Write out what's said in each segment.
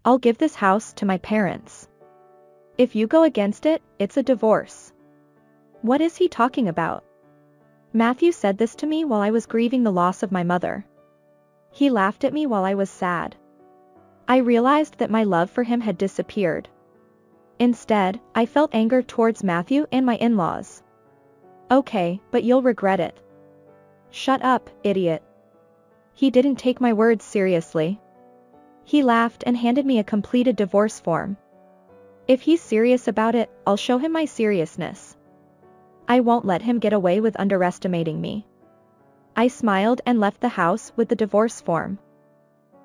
I'll give this house to my parents. If you go against it, it's a divorce. What is he talking about? Matthew said this to me while I was grieving the loss of my mother. He laughed at me while I was sad. I realized that my love for him had disappeared. Instead, I felt anger towards Matthew and my in-laws. Okay, but you'll regret it. Shut up, idiot. He didn't take my words seriously. He laughed and handed me a completed divorce form. If he's serious about it, I'll show him my seriousness. I won't let him get away with underestimating me. I smiled and left the house with the divorce form.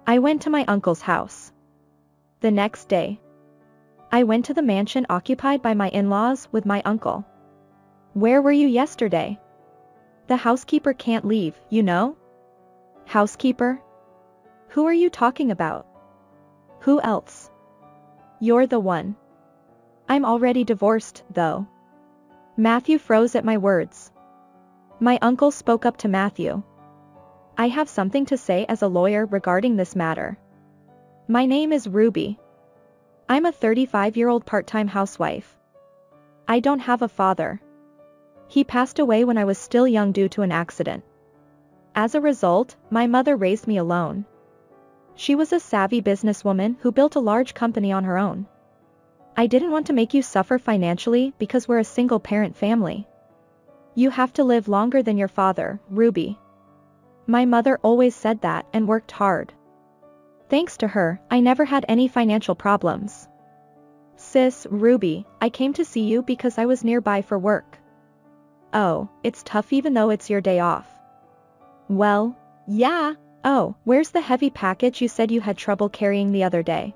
I went to my uncle's house. The next day, I went to the mansion occupied by my in-laws with my uncle. Where were you yesterday? The housekeeper can't leave, you know? Housekeeper? Who are you talking about? Who else? You're the one. I'm already divorced, though. Matthew froze at my words. My uncle spoke up to Matthew. I have something to say as a lawyer regarding this matter. My name is Ruby. I'm a 35-year-old part-time housewife. I don't have a father. He passed away when I was still young due to an accident. As a result, my mother raised me alone. She was a savvy businesswoman who built a large company on her own. I didn't want to make you suffer financially because we're a single-parent family. You have to live longer than your father, Ruby. My mother always said that and worked hard. Thanks to her, I never had any financial problems. Sis, Ruby, I came to see you because I was nearby for work. Oh, it's tough even though it's your day off. Well, yeah. Oh, where's the heavy package you said you had trouble carrying the other day?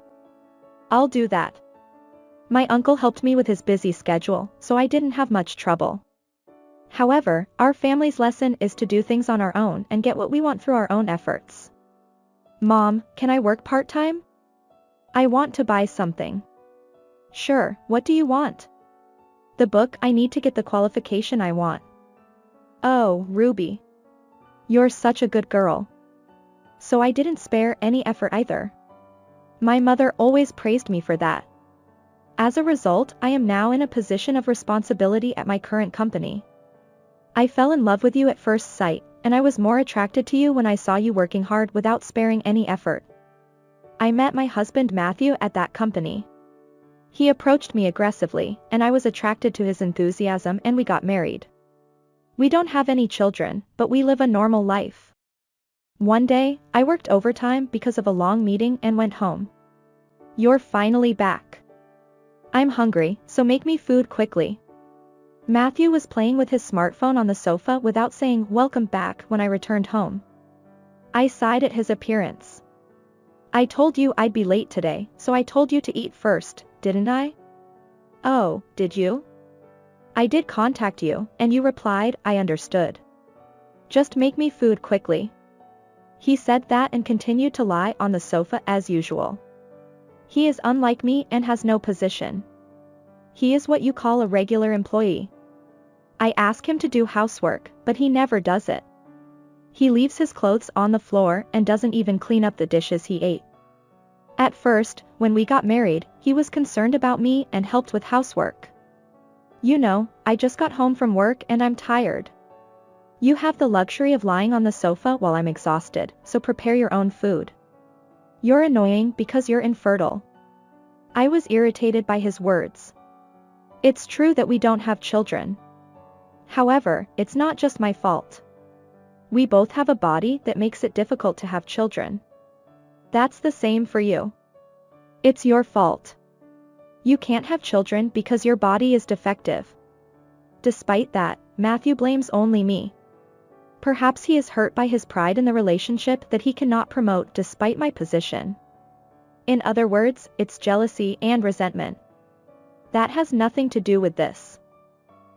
I'll do that. My uncle helped me with his busy schedule, so I didn't have much trouble. However, our family's lesson is to do things on our own and get what we want through our own efforts. Mom, can I work part-time? I want to buy something. Sure, what do you want? The book I need to get the qualification I want. Oh, Ruby. You're such a good girl. So I didn't spare any effort either. My mother always praised me for that. As a result, I am now in a position of responsibility at my current company. I fell in love with you at first sight, and I was more attracted to you when I saw you working hard without sparing any effort. I met my husband Matthew at that company. He approached me aggressively, and I was attracted to his enthusiasm and we got married. We don't have any children, but we live a normal life. One day, I worked overtime because of a long meeting and went home. You're finally back. I'm hungry, so make me food quickly. Matthew was playing with his smartphone on the sofa without saying welcome back when I returned home. I sighed at his appearance. I told you I'd be late today, so I told you to eat first, didn't I? Oh, did you? I did contact you, and you replied, I understood. Just make me food quickly. He said that and continued to lie on the sofa as usual. He is unlike me and has no position. He is what you call a regular employee. I ask him to do housework, but he never does it. He leaves his clothes on the floor and doesn't even clean up the dishes he ate. At first, when we got married, he was concerned about me and helped with housework. You know, I just got home from work and I'm tired. You have the luxury of lying on the sofa while I'm exhausted, so prepare your own food. You're annoying because you're infertile. I was irritated by his words. It's true that we don't have children. However, it's not just my fault. We both have a body that makes it difficult to have children. That's the same for you. It's your fault. You can't have children because your body is defective. Despite that, Matthew blames only me. Perhaps he is hurt by his pride in the relationship that he cannot promote despite my position. In other words, it's jealousy and resentment. That has nothing to do with this.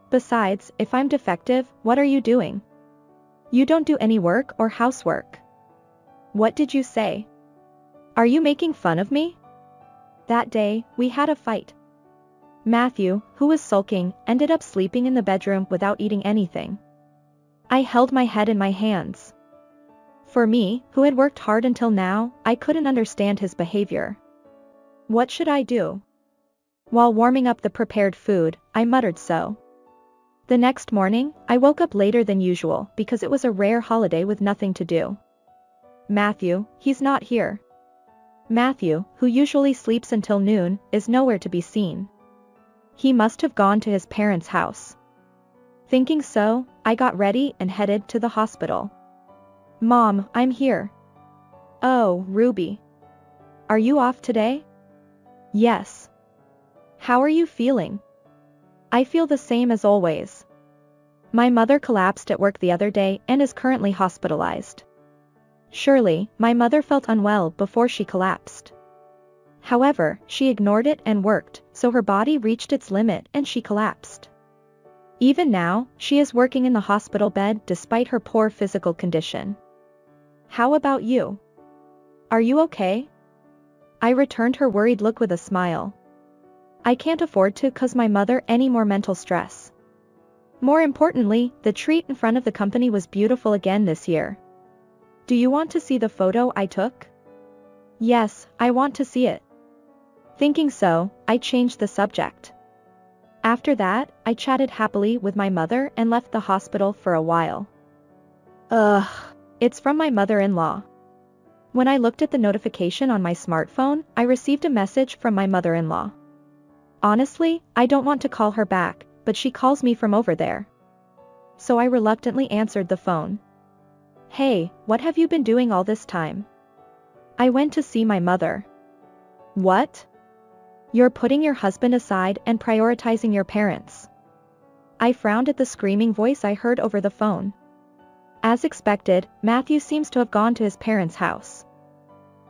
Besides, if I'm defective, what are you doing? You don't do any work or housework. What did you say? Are you making fun of me? That day, we had a fight. Matthew, who was sulking, ended up sleeping in the bedroom without eating anything. I held my head in my hands. For me, who had worked hard until now, I couldn't understand his behavior. What should I do? While warming up the prepared food, I muttered so. The next morning, I woke up later than usual because it was a rare holiday with nothing to do. Matthew, he's not here. Matthew, who usually sleeps until noon, is nowhere to be seen. He must have gone to his parents' house. Thinking so, I got ready and headed to the hospital. Mom, I'm here. Oh, Ruby. Are you off today? Yes. How are you feeling? I feel the same as always. My mother collapsed at work the other day and is currently hospitalized. Surely, my mother felt unwell before she collapsed. However, she ignored it and worked, so her body reached its limit and she collapsed. Even now, she is working in the hospital bed despite her poor physical condition. How about you? Are you okay? I returned her worried look with a smile. I can't afford to cause my mother any more mental stress. More importantly, the treat in front of the company was beautiful again this year. Do you want to see the photo I took? Yes, I want to see it. Thinking so, I changed the subject. After that, I chatted happily with my mother and left the hospital for a while. Ugh, it's from my mother-in-law. When I looked at the notification on my smartphone, I received a message from my mother-in-law. Honestly, I don't want to call her back, but she calls me from over there. So I reluctantly answered the phone. Hey, what have you been doing all this time? I went to see my mother. What? You're putting your husband aside and prioritizing your parents. I frowned at the screaming voice I heard over the phone. As expected, Matthew seems to have gone to his parents' house.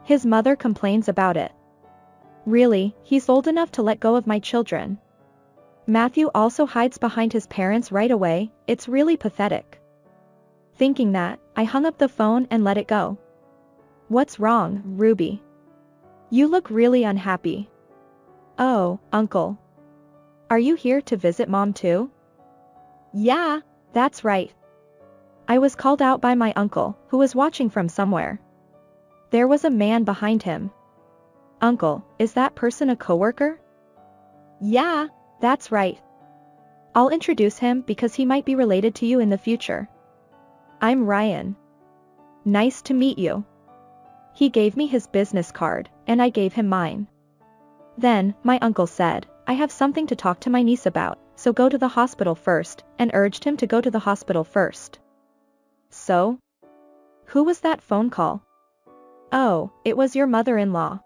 His mother complains about it. Really, he's old enough to let go of my children. Matthew also hides behind his parents right away, it's really pathetic. Thinking that, I hung up the phone and let it go. What's wrong, Ruby? You look really unhappy. Oh, Uncle. Are you here to visit Mom too? Yeah, that's right. I was called out by my uncle, who was watching from somewhere. There was a man behind him. Uncle, is that person a coworker? Yeah, that's right. I'll introduce him because he might be related to you in the future. I'm Ryan. Nice to meet you. He gave me his business card, and I gave him mine. Then, my uncle said, I have something to talk to my niece about, so go to the hospital first, and urged him to go to the hospital first. So? Who was that phone call? Oh, it was your mother-in-law.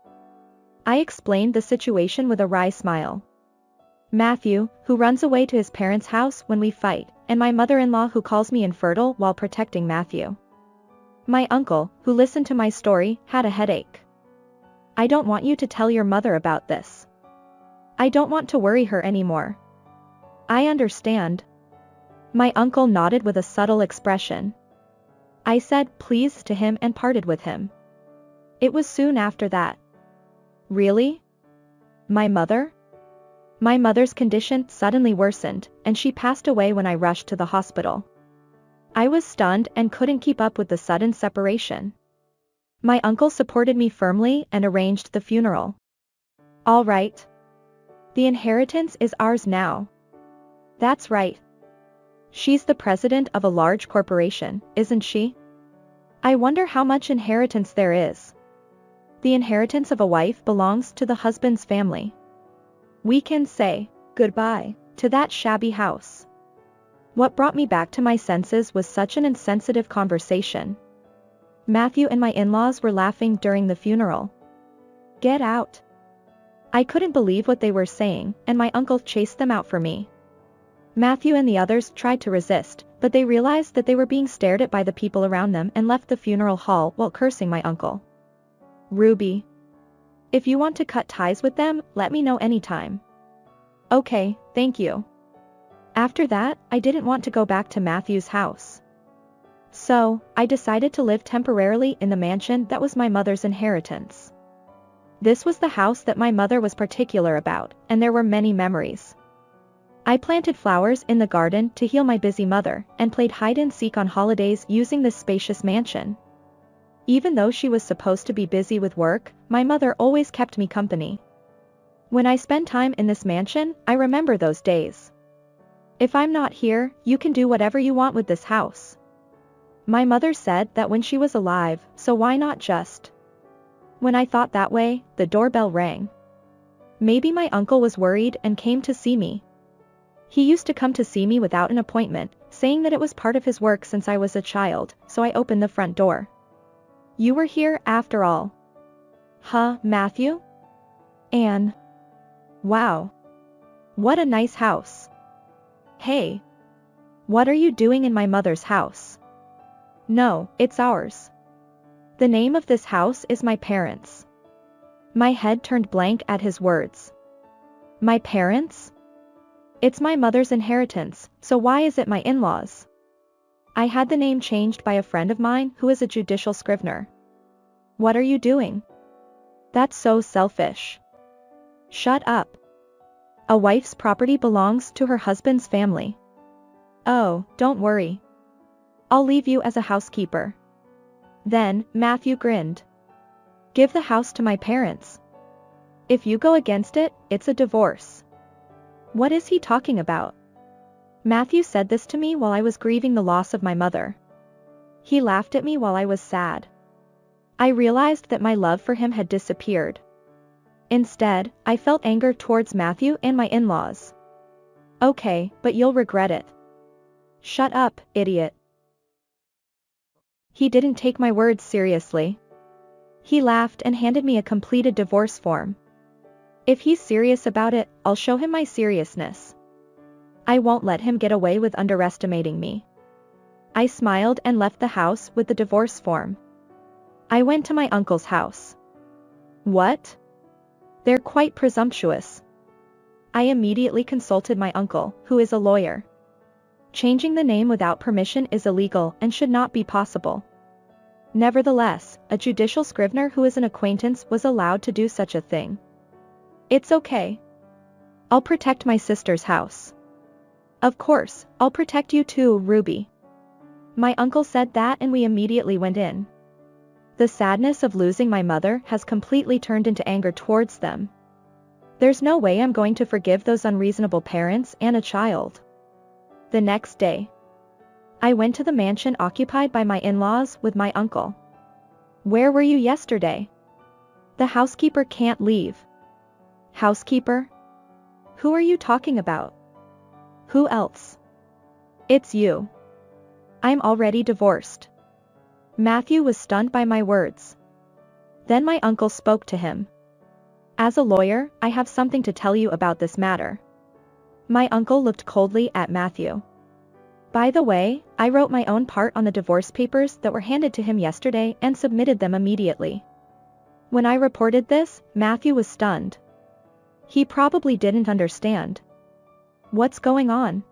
I explained the situation with a wry smile. Matthew, who runs away to his parents' house when we fight, and my mother-in-law who calls me infertile while protecting Matthew. My uncle, who listened to my story, had a headache. I don't want you to tell your mother about this. I don't want to worry her anymore. I understand. My uncle nodded with a subtle expression. I said please to him and parted with him. It was soon after that. Really? My mother? My mother's condition suddenly worsened, and she passed away when I rushed to the hospital. I was stunned and couldn't keep up with the sudden separation. My uncle supported me firmly and arranged the funeral. All right. The inheritance is ours now. That's right. She's the president of a large corporation, isn't she? I wonder how much inheritance there is. The inheritance of a wife belongs to the husband's family. We can say goodbye to that shabby house. What brought me back to my senses was such an insensitive conversation. Matthew and my in-laws were laughing during the funeral. Get out. I couldn't believe what they were saying, and my uncle chased them out for me. Matthew and the others tried to resist, but they realized that they were being stared at by the people around them and left the funeral hall while cursing my uncle. Ruby. If you want to cut ties with them, let me know anytime. Okay, thank you. After that, I didn't want to go back to Matthew's house. So, I decided to live temporarily in the mansion that was my mother's inheritance. This was the house that my mother was particular about, and there were many memories. I planted flowers in the garden to heal my busy mother, and played hide-and-seek on holidays using this spacious mansion. Even though she was supposed to be busy with work, my mother always kept me company. When I spend time in this mansion, I remember those days. If I'm not here, you can do whatever you want with this house. My mother said that when she was alive, so why not just? When I thought that way, the doorbell rang. Maybe my uncle was worried and came to see me. He used to come to see me without an appointment, saying that it was part of his work since I was a child, so I opened the front door. You were here after all. Huh, Matthew? Anne. Wow. What a nice house. Hey. What are you doing in my mother's house? No, it's ours. The name of this house is my parents'. My head turned blank at his words. My parents'? It's my mother's inheritance, so why is it my in-laws? I had the name changed by a friend of mine who is a judicial scrivener. What are you doing? That's so selfish. Shut up. A wife's property belongs to her husband's family. Oh, don't worry. I'll leave you as a housekeeper. Then, Matthew grinned. Give the house to my parents. If you go against it, it's a divorce. What is he talking about? Matthew said this to me while I was grieving the loss of my mother. He laughed at me while I was sad. I realized that my love for him had disappeared. Instead, I felt anger towards Matthew and my in-laws. Okay, but you'll regret it. Shut up, idiot. He didn't take my words seriously. He laughed and handed me a completed divorce form. If he's serious about it, I'll show him my seriousness. I won't let him get away with underestimating me. I smiled and left the house with the divorce form. I went to my uncle's house. What? They're quite presumptuous. I immediately consulted my uncle, who is a lawyer. Changing the name without permission is illegal and should not be possible. Nevertheless, a judicial scrivener who is an acquaintance was allowed to do such a thing. It's okay. I'll protect my sister's house. Of course, I'll protect you too, Ruby. My uncle said that and we immediately went in. The sadness of losing my mother has completely turned into anger towards them. There's no way I'm going to forgive those unreasonable parents and a child. The next day, I went to the mansion occupied by my in-laws with my uncle. Where were you yesterday? The housekeeper can't leave. Housekeeper? Who are you talking about? Who else? It's you. I'm already divorced. Matthew was stunned by my words. Then my uncle spoke to him. As a lawyer, I have something to tell you about this matter. My uncle looked coldly at Matthew. By the way, I wrote my own part on the divorce papers that were handed to him yesterday and submitted them immediately. When I reported this, Matthew was stunned. He probably didn't understand. What's going on?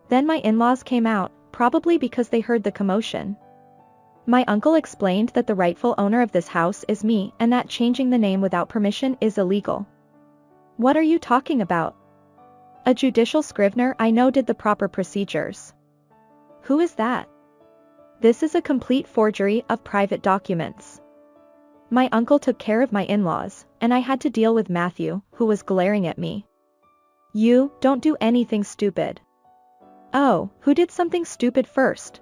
Then my in-laws came out, probably because they heard the commotion. My uncle explained that the rightful owner of this house is me and that changing the name without permission is illegal. What are you talking about? A judicial scrivener I know did the proper procedures. Who is that? This is a complete forgery of private documents. My uncle took care of my in-laws, and I had to deal with Matthew, who was glaring at me. You, don't do anything stupid. Oh, who did something stupid first?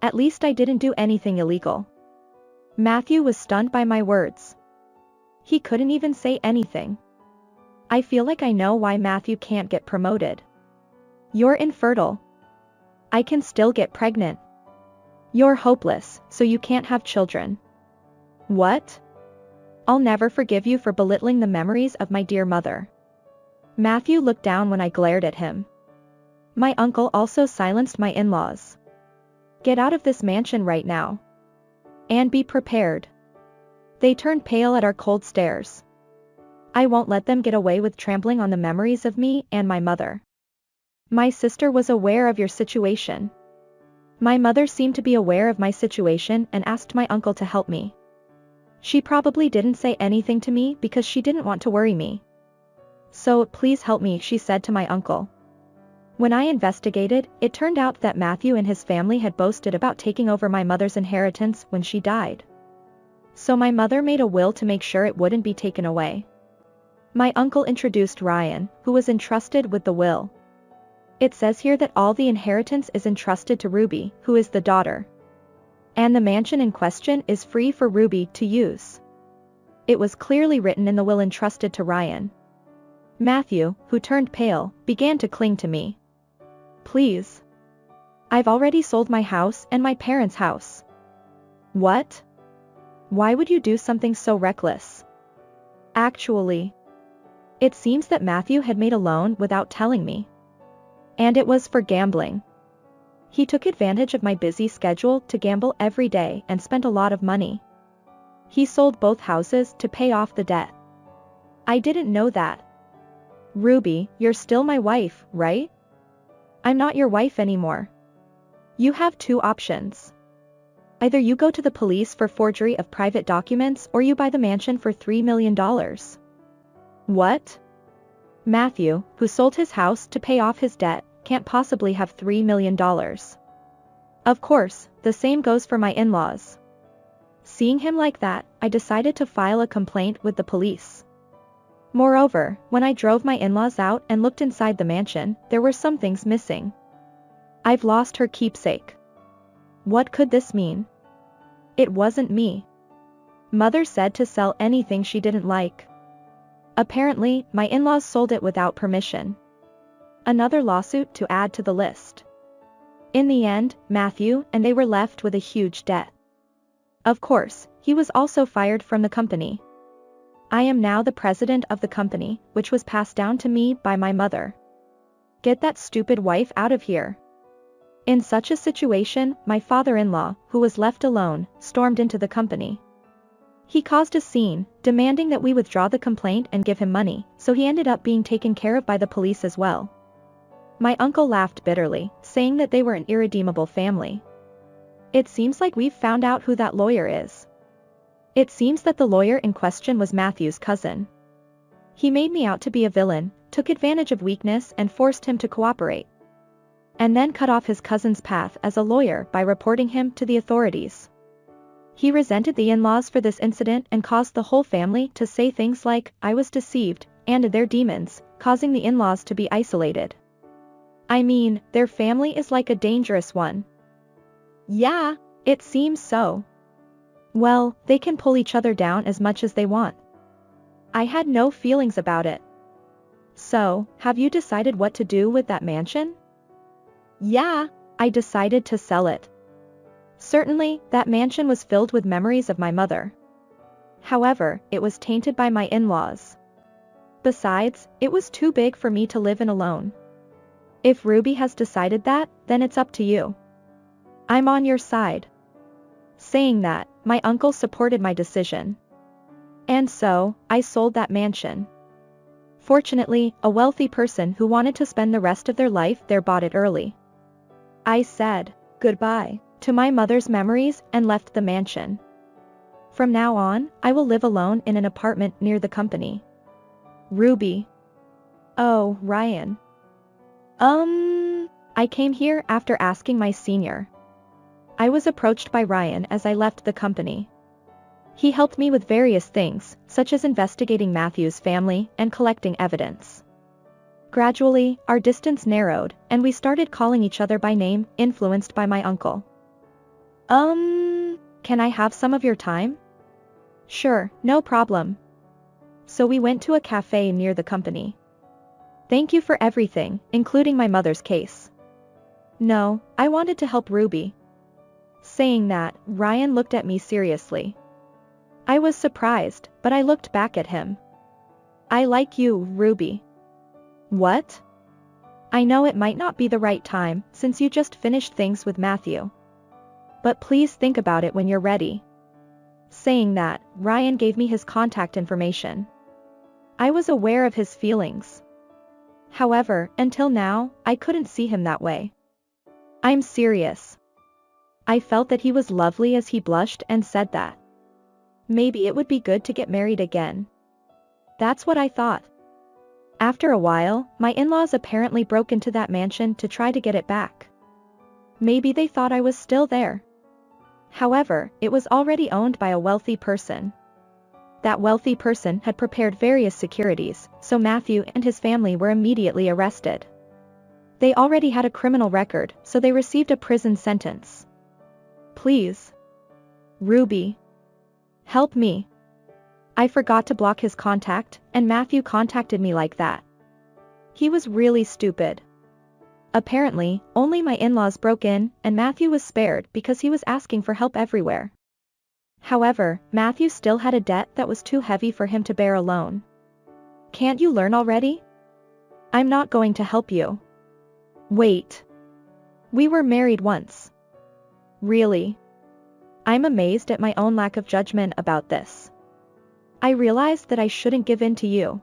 At least I didn't do anything illegal. Matthew was stunned by my words. He couldn't even say anything. I feel like I know why Matthew can't get promoted. You're infertile. I can still get pregnant. You're hopeless, so you can't have children. What? I'll never forgive you for belittling the memories of my dear mother. Matthew looked down when I glared at him. My uncle also silenced my in-laws. Get out of this mansion right now. And be prepared. They turned pale at our cold stares. I won't let them get away with trampling on the memories of me and my mother. My sister was aware of your situation. My mother seemed to be aware of my situation and asked my uncle to help me. She probably didn't say anything to me because she didn't want to worry me. So, please help me, she said to my uncle. When I investigated, it turned out that Matthew and his family had boasted about taking over my mother's inheritance when she died. So my mother made a will to make sure it wouldn't be taken away. My uncle introduced Ryan, who was entrusted with the will. It says here that all the inheritance is entrusted to Ruby, who is the daughter. And the mansion in question is free for Ruby to use. It was clearly written in the will entrusted to Ryan. Matthew, who turned pale, began to cling to me. Please. I've already sold my house and my parents' house. What? Why would you do something so reckless? Actually, it seems that Matthew had made a loan without telling me. And it was for gambling. He took advantage of my busy schedule to gamble every day and spent a lot of money. He sold both houses to pay off the debt. I didn't know that. Ruby, you're still my wife, right? I'm not your wife anymore. You have two options. Either you go to the police for forgery of private documents or you buy the mansion for $3 million. What? Matthew, who sold his house to pay off his debt, can't possibly have $3 million. Of course, the same goes for my in-laws. Seeing him like that, I decided to file a complaint with the police. Moreover, when I drove my in-laws out and looked inside the mansion, there were some things missing. I've lost her keepsake. What could this mean? It wasn't me. Mother said to sell anything she didn't like. Apparently, my in-laws sold it without permission. Another lawsuit to add to the list. In the end, Matthew and they were left with a huge debt. Of course, he was also fired from the company. I am now the president of the company, which was passed down to me by my mother. Get that stupid wife out of here. In such a situation, my father-in-law, who was left alone, stormed into the company. He caused a scene, demanding that we withdraw the complaint and give him money, so he ended up being taken care of by the police as well. My uncle laughed bitterly, saying that they were an irredeemable family. It seems like we've found out who that lawyer is. It seems that the lawyer in question was Matthew's cousin. He made me out to be a villain, took advantage of weakness and forced him to cooperate. And then cut off his cousin's path as a lawyer by reporting him to the authorities. He resented the in-laws for this incident and caused the whole family to say things like, I was deceived, and their demons, causing the in-laws to be isolated. I mean, their family is like a dangerous one. Yeah, it seems so. Well, they can pull each other down as much as they want. I had no feelings about it. So, have you decided what to do with that mansion? Yeah, I decided to sell it. Certainly, that mansion was filled with memories of my mother. However, it was tainted by my in-laws. Besides, it was too big for me to live in alone. If Ruby has decided that, then it's up to you. I'm on your side. Saying that, my uncle supported my decision. And so, I sold that mansion. Fortunately, a wealthy person who wanted to spend the rest of their life there bought it early. I said goodbye to my mother's memories and left the mansion. From now on, I will live alone in an apartment near the company. Ruby. Oh, Ryan. I came here after asking my senior. I was approached by Ryan as I left the company. He helped me with various things, such as investigating Matthew's family and collecting evidence. Gradually, our distance narrowed, and we started calling each other by name, influenced by my uncle. Can I have some of your time? Sure, no problem. So we went to a cafe near the company. Thank you for everything, including my mother's case. No, I wanted to help Ruby. Saying that, Ryan looked at me seriously. I was surprised, but I looked back at him. I like you, Ruby. What? I know it might not be the right time, since you just finished things with Matthew. But please think about it when you're ready. Saying that, Ryan gave me his contact information. I was aware of his feelings. However, until now, I couldn't see him that way. I'm serious. I felt that he was lovely as he blushed and said that. Maybe it would be good to get married again. That's what I thought. After a while, my in-laws apparently broke into that mansion to try to get it back. Maybe they thought I was still there. However, it was already owned by a wealthy person. That wealthy person had prepared various securities, so Matthew and his family were immediately arrested. They already had a criminal record, so they received a prison sentence. Please, Ruby, help me. I forgot to block his contact, and Matthew contacted me like that. He was really stupid. Apparently, only my in-laws broke in, and Matthew was spared because he was asking for help everywhere. However, Matthew still had a debt that was too heavy for him to bear alone. Can't you learn already? I'm not going to help you. Wait. We were married once. Really? I'm amazed at my own lack of judgment about this. I realized that I shouldn't give in to you.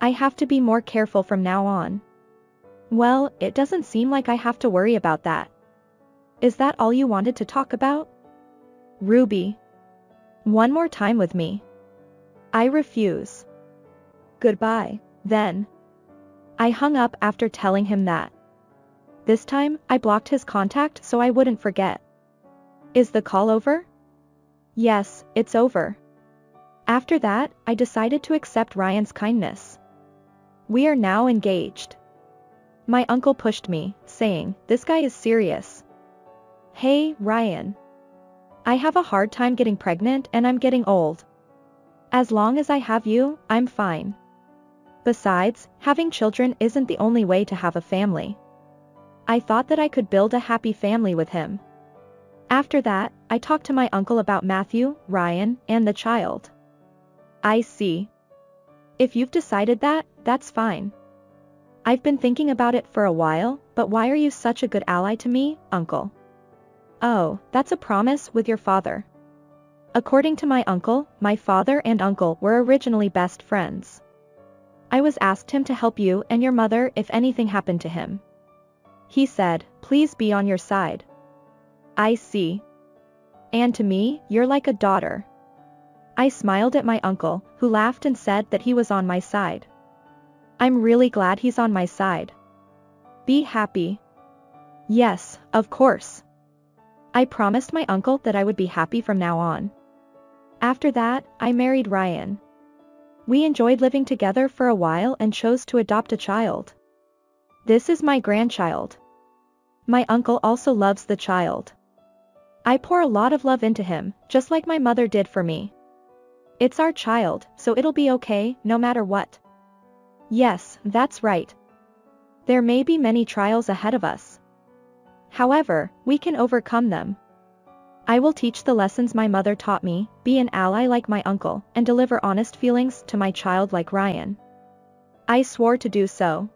I have to be more careful from now on. Well, it doesn't seem like I have to worry about that. Is that all you wanted to talk about? Ruby. One more time with me. I refuse. Goodbye, then. I hung up after telling him that. This time, I blocked his contact so I wouldn't forget. Is the call over? Yes, it's over. After that, I decided to accept Ryan's kindness. We are now engaged. My uncle pushed me, saying, "This guy is serious." Hey, Ryan. I have a hard time getting pregnant and I'm getting old. As long as I have you, I'm fine. Besides, having children isn't the only way to have a family. I thought that I could build a happy family with him. After that, I talked to my uncle about Matthew, Ryan, and the child. I see. If you've decided that, that's fine. I've been thinking about it for a while, but why are you such a good ally to me, uncle? Oh, that's a promise with your father. According to my uncle, my father and uncle were originally best friends. I was asked him to help you and your mother if anything happened to him. He said, "Please be on your side." I see. And to me, you're like a daughter. I smiled at my uncle, who laughed and said that he was on my side. I'm really glad he's on my side. Be happy. Yes, of course. I promised my uncle that I would be happy from now on. After that, I married Ryan. We enjoyed living together for a while and chose to adopt a child. This is my grandchild. My uncle also loves the child. I pour a lot of love into him, just like my mother did for me. It's our child, so it'll be okay, no matter what. Yes, that's right. There may be many trials ahead of us. However, we can overcome them. I will teach the lessons my mother taught me, be an ally like my uncle, and deliver honest feelings to my child like Ryan. I swore to do so.